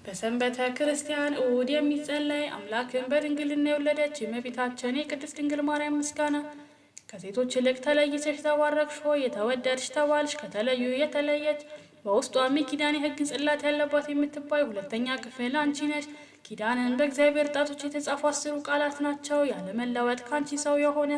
በሰንበተ ክርስቲያን እሑድ የሚጸለይ አምላክን በድንግልና የወለደች የእመቤታችን የቅድስት ድንግል ማርያም ምስጋና። ከሴቶች ይልቅ ተለይተሽ ተባረክሽ ሆይ የተወደድሽ ተባልሽ። ከተለዩ የተለየች በውስጧም የኪዳን የሕግ ጽላት ያለባት የምትባይ ሁለተኛ ክፍል አንቺ ነሽ። ኪዳንን በእግዚአብሔር ጣቶች የተጻፉ 10 ቃላት ናቸው። ያለመለወጥ ካንቺ ሰው የሆነ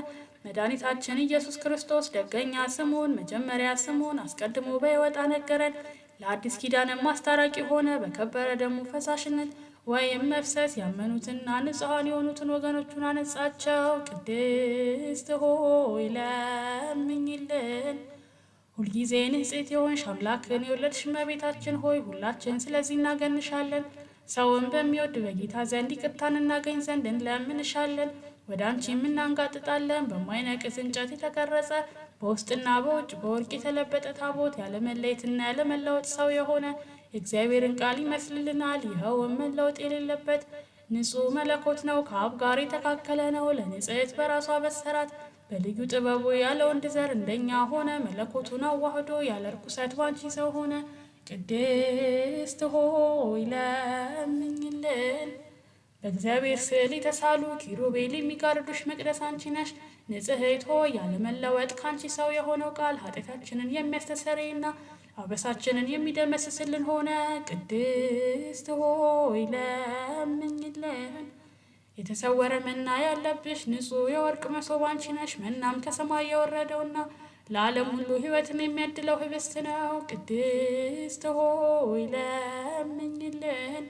መድኃኒታችን ኢየሱስ ክርስቶስ ደገኛ ስሙን መጀመሪያ ስሙን አስቀድሞ በሕይወት አነገረን። ለአዲስ ኪዳንም ማስታራቂ ሆነ። በከበረ ደሙ ፈሳሽነት ወይም መፍሰስ ያመኑትና ንጹሐን የሆኑትን ወገኖቹን አነጻቸው። ቅድስት ሆይ ለምኝልን። ሁልጊዜ ንጽሕት የሆንሽ አምላክን የወለድሽ እመቤታችን ሆይ ሁላችን ስለዚህ እናገንሻለን። ሰውን በሚወድ በጌታ ዘንድ ይቅርታን እናገኝ ዘንድ እንለምንሻለን። ወደ አንቺ እናንጋጥጣለን። በማይነቅዝ እንጨት የተቀረጸ በውስጥና በውጭ በወርቅ የተለበጠ ታቦት ያለመለየትና ያለመለወጥ ሰው የሆነ የእግዚአብሔርን ቃል ይመስልልናል። ይኸውም መለወጥ የሌለበት ንጹሕ መለኮት ነው። ከአብ ጋር የተካከለ ነው። ለንጽሕት በራሷ በሰራት በልዩ ጥበቡ ያለ ወንድ ዘር እንደኛ ሆነ። መለኮቱን አዋህዶ ያለ ርኩሰት ባንቺ ሰው ሆነ። ቅድስት ሆይ ለምኝልን። በእግዚአብሔር ስዕል የተሳሉ ኪሩቤል የሚጋርዱሽ መቅደስ አንቺ ነሽ። ንጽሕት ሆይ ያለመለወጥ ካንቺ ሰው የሆነው ቃል ኃጢአታችንን የሚያስተሰርይና አበሳችንን የሚደመስስልን ሆነ። ቅድስት ሆይ ለምኝልን። የተሰወረ መና ያለብሽ ንጹሕ የወርቅ መሶብ አንቺ ነሽ። መናም ከሰማይ የወረደውና ለዓለም ሁሉ ሕይወትን የሚያድለው ህብስት ነው። ቅድስት ሆይ ለምኝልን።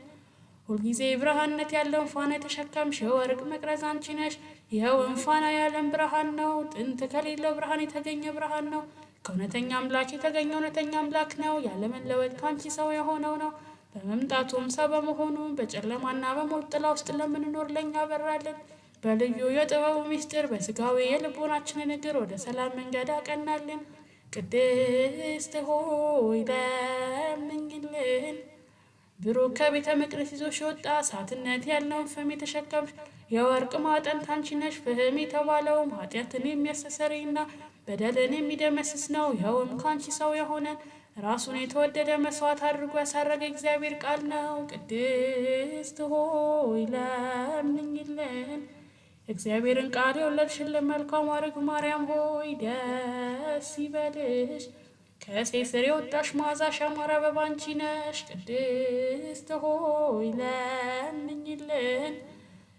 ሁልጊዜ ብርሃንነት ያለውን ፋና የተሸከምሽ የወርቅ መቅረዝ አንቺ ነሽ። ይኸውም ፋና የዓለም ብርሃን ነው። ጥንት ከሌለው ብርሃን የተገኘ ብርሃን ነው። ከእውነተኛ አምላክ የተገኘ እውነተኛ አምላክ ነው። ያለመለወጥ ካንቺ ሰው የሆነው ነው። በመምጣቱም ሰው በመሆኑ በጨለማና በሞት ጥላ ውስጥ ለምንኖር ለኛ በራልን። በልዩ የጥበቡ ምስጢር በስጋዊ የልቦናችንን እግር ወደ ሰላም መንገድ አቀናልን። ቅድስት ሆይ ለምኝልን። ብሩክ ከቤተ መቅደስ ይዞሽ የወጣ እሳትነት ያለውን ፍም የተሸከምሽ የወርቅ ማዕጠንት አንቺ ነሽ። ፍህም የተባለውም ኃጢአትን የሚያስተሰርይና በደልን የሚደመስስ ነው። ይኸውም ካንቺ ሰው የሆነ ራሱን የተወደደ መስዋዕት አድርጎ ያሳረገ እግዚአብሔር ቃል ነው። ቅድስት ሆይ ለምኝልን። እግዚአብሔርን ቃል የወለድሽልን መልካም አርግ ማርያም ሆይ ደስ ይበልሽ። ከእሴይ ስር የወጣሽ መዓዛሽ ያማረ አበባ አንቺ ነሽ። ቅድስት ሆይ ለምኝልን።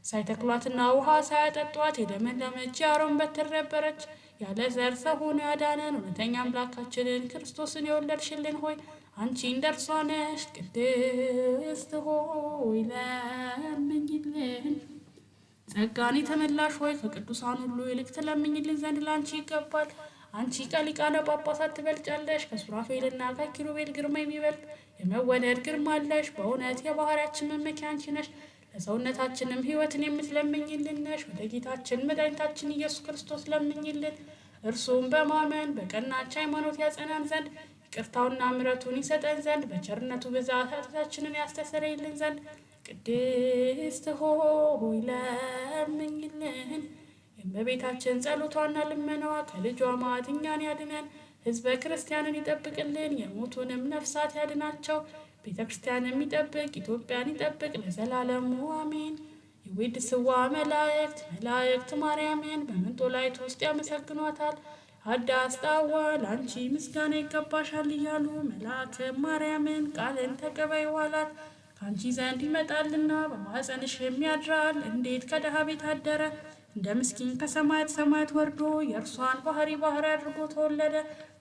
ሳይተክሏትና ውሃ ሳያጠጧት የለመለመች የአሮን በትር ነበረች። ያለ ዘር ሰው ሆኖ ያዳነን እውነተኛ አምላካችንን ክርስቶስን የወለድሽልን ሆይ አንቺ እንደርሷ ነሽ። ቅድስት ሆይ ለምኝልን። ጸጋን የተመላሽ ሆይ ከቅዱሳን ሁሉ ይልቅ ትለምኝልን ዘንድ ላንቺ ይገባል። አንቺ ከሊቃነ ጳጳሳት ትበልጫለሽ። ከሱራፌልና ከኪሩቤል ግርማ የሚበልጥ የመወደድ ግርማ አለሽ። በእውነት የባህሪያችን መመኪያ አንቺ ነሽ። ለሰውነታችንም ሕይወትን የምትለምኝልን ነሽ። ወደ ጌታችን መድኃኒታችን ኢየሱስ ክርስቶስ ለምኝልን። እርሱም በማመን በቀናች ሃይማኖት ያጸናን ዘንድ ይቅርታውና ምሕረቱን ይሰጠን ዘንድ በቸርነቱ ብዛት ኃጢአታችንን ያስተሰርይልን ዘንድ ቅድስት ሆይ ለምኝልን። የእመቤታችን ጸሎቷና ልመናዋ ከልጇ መዓት እኛን ያድነን፣ ሕዝበ ክርስቲያንን ይጠብቅልን፣ የሞቱንም ነፍሳት ያድናቸው። ቤተ ክርስቲያንም ይጠብቅ፣ ኢትዮጵያን ይጠብቅ ለዘላለሙ አሜን። የዊድ ስዋ መላእክት ማርያምን በመንጦላዕት ውስጥ ያመሰግኗታል። አዳስ ጣዋ ለአንቺ ምስጋና ይገባሻል እያሉ መልአከ ማርያምን ቃልን ተቀበይ ዋላት። ከአንቺ ዘንድ ይመጣልና በማኅፀንሽ የሚያድራል። እንዴት ከድሃ ቤት አደረ እንደ ምስኪን ከሰማያት ሰማያት ወርዶ የእርሷን ባህሪ አድርጎ ተወለደ።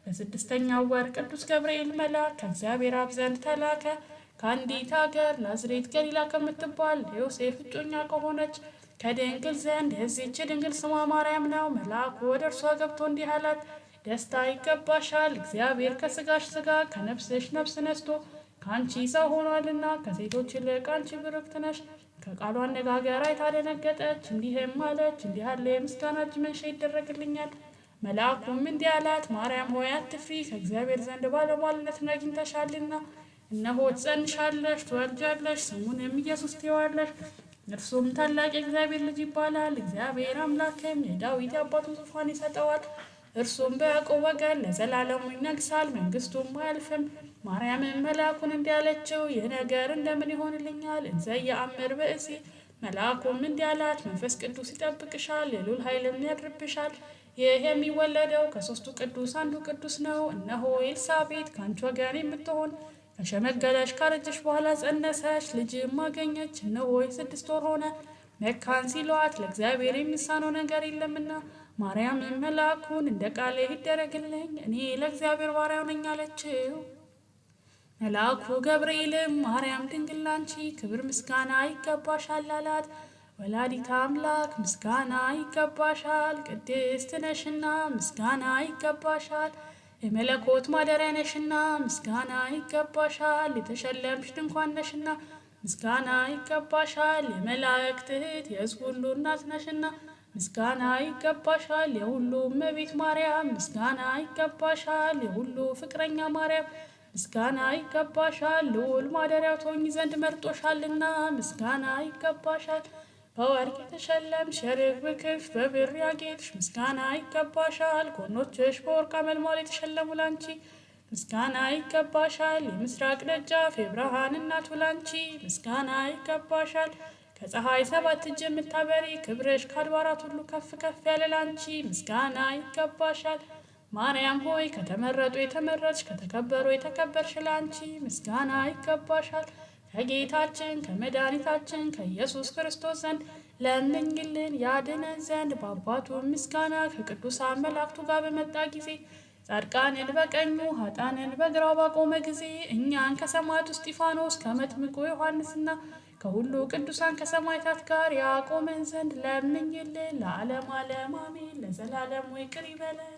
በ6ኛው ወር ቅዱስ ገብርኤል መልአክ ከእግዚአብሔር አብ ዘንድ ተላከ። ከአንዲት አገር ናዝሬት ገሊላ ከምትባል ለዮሴፍ እጮኛ ከሆነች ከድንግል ዘንድ የዚህች ድንግል ስሟ ማርያም ነው። መልአኩ ወደ እርሷ ገብቶ እንዲህ አላት፣ ደስታ ይገባሻል፣ እግዚአብሔር ከሥጋሽ ሥጋ ከነፍስሽ ነፍስ ነስቶ ከአንቺ ሰው ሆኗልና ከሴቶች ይልቅ አንቺ ብርክት ነሽ። ከቃሉ አነጋገር አይታ ደነገጠች፣ እንዲህም አለች፣ እንዲህ ያለ የምስጋና እጅ መንሻ ይደረግልኛል? መልአኩም እንዲህ አላት፣ ማርያም ሆይ አትፍሪ፣ ከእግዚአብሔር ዘንድ ባለሟልነትን አግኝተሻልና። እነሆ ትጸንሻለሽ፣ ትወልጃለሽ፣ ስሙንም ኢየሱስ ትዪዋለሽ። እርሱም ታላቅ የእግዚአብሔር ልጅ ይባላል። እግዚአብሔር አምላክም የዳዊት የአባቱን ዙፋን ይሰጠዋል። እርሱም በያዕቆብ ወገን ለዘላለሙ ይነግሣል፣ መንግሥቱም አያልፍም። ማርያምን መልአኩን እንዲህ አለችው፣ ይህ ነገር እንደምን ይሆንልኛል? እንዘ የአምር ብእሲ። መልአኩም እንዲህ አላት፣ መንፈስ ቅዱስ ይጠብቅሻል፣ የልዑል ኃይልም ያድርብሻል። ይህ የሚወለደው ከሦስቱ ቅዱስ አንዱ ቅዱስ ነው። እነሆ ኤልሳቤጥ ከአንቺ ወገን የምትሆን ከሸመገለች ካረጀች በኋላ ጸነሰች፣ ልጅም አገኘች። እነሆ 6 ወር ሆነ። መካን ሲሏት ለእግዚአብሔር የሚሳነው ነገር የለምና። ማርያምን መልአኩን እንደ ቃሌ ይደረግልኝ፣ እኔ ለእግዚአብሔር ባሪያው ነኝ አለችው። መልአኩ ገብርኤልም ማርያም ድንግል ላንቺ ክብር ምስጋና ይገባሻል አላት። ወላዲተ አምላክ ምስጋና ይገባሻል፣ ቅድስት ነሽና ምስጋና ይገባሻል። የመለኮት ማደሪያ ነሽና ምስጋና ይገባሻል። የተሸለምሽ ድንኳን ነሽና ምስጋና ይገባሻል። የመላእክት እህት የሕዝብ ሁሉ እናት ነሽና ምስጋና ይገባሻል። የሁሉ እመቤት ማርያም ምስጋና ይገባሻል። የሁሉ ፍቅረኛ ማርያም ምስጋና ይገባሻል። ልዑል ማደሪያው ትሆኚ ዘንድ መርጦሻልና ምስጋና ይገባሻል። በወርቅ የተሸለምሽ የርግብ ክንፍ በብር ያጌጥሽ ምስጋና ይገባሻል። ጎኖችሽ በወርቅ አመልማል የተሸለሙ ላንቺ ምስጋና ይገባሻል። የምስራቅ ደጃፍ የብርሃን እናቱ ላንቺ ምስጋና ይገባሻል። ከፀሐይ 7 እጅ የምታበሪ ክብርሽ ከአድባራት ሁሉ ከፍ ከፍ ያለ ላንቺ ምስጋና ይገባሻል። ማርያም ሆይ ከተመረጡ የተመረጥሽ ከተከበሩ የተከበርሽ ላንቺ ምስጋና ይገባሻል። ከጌታችን ከመድኃኒታችን ከኢየሱስ ክርስቶስ ዘንድ ለምኝልን ያድነን ዘንድ በአባቱ ምስጋና ከቅዱሳን መላእክቱ ጋር በመጣ ጊዜ ጻድቃንን በቀኙ ኃጥአንን በግራው ባቆመ ጊዜ እኛን ከሰማዕቱ እስጢፋኖስ ከመጥምቁ ዮሐንስና ከሁሉ ቅዱሳን ከሰማዕታት ጋር ያቆመን ዘንድ ለምኝልን። ለዓለም ዓለም አሜን። ለዘላለሙ ይቅር ይበለን።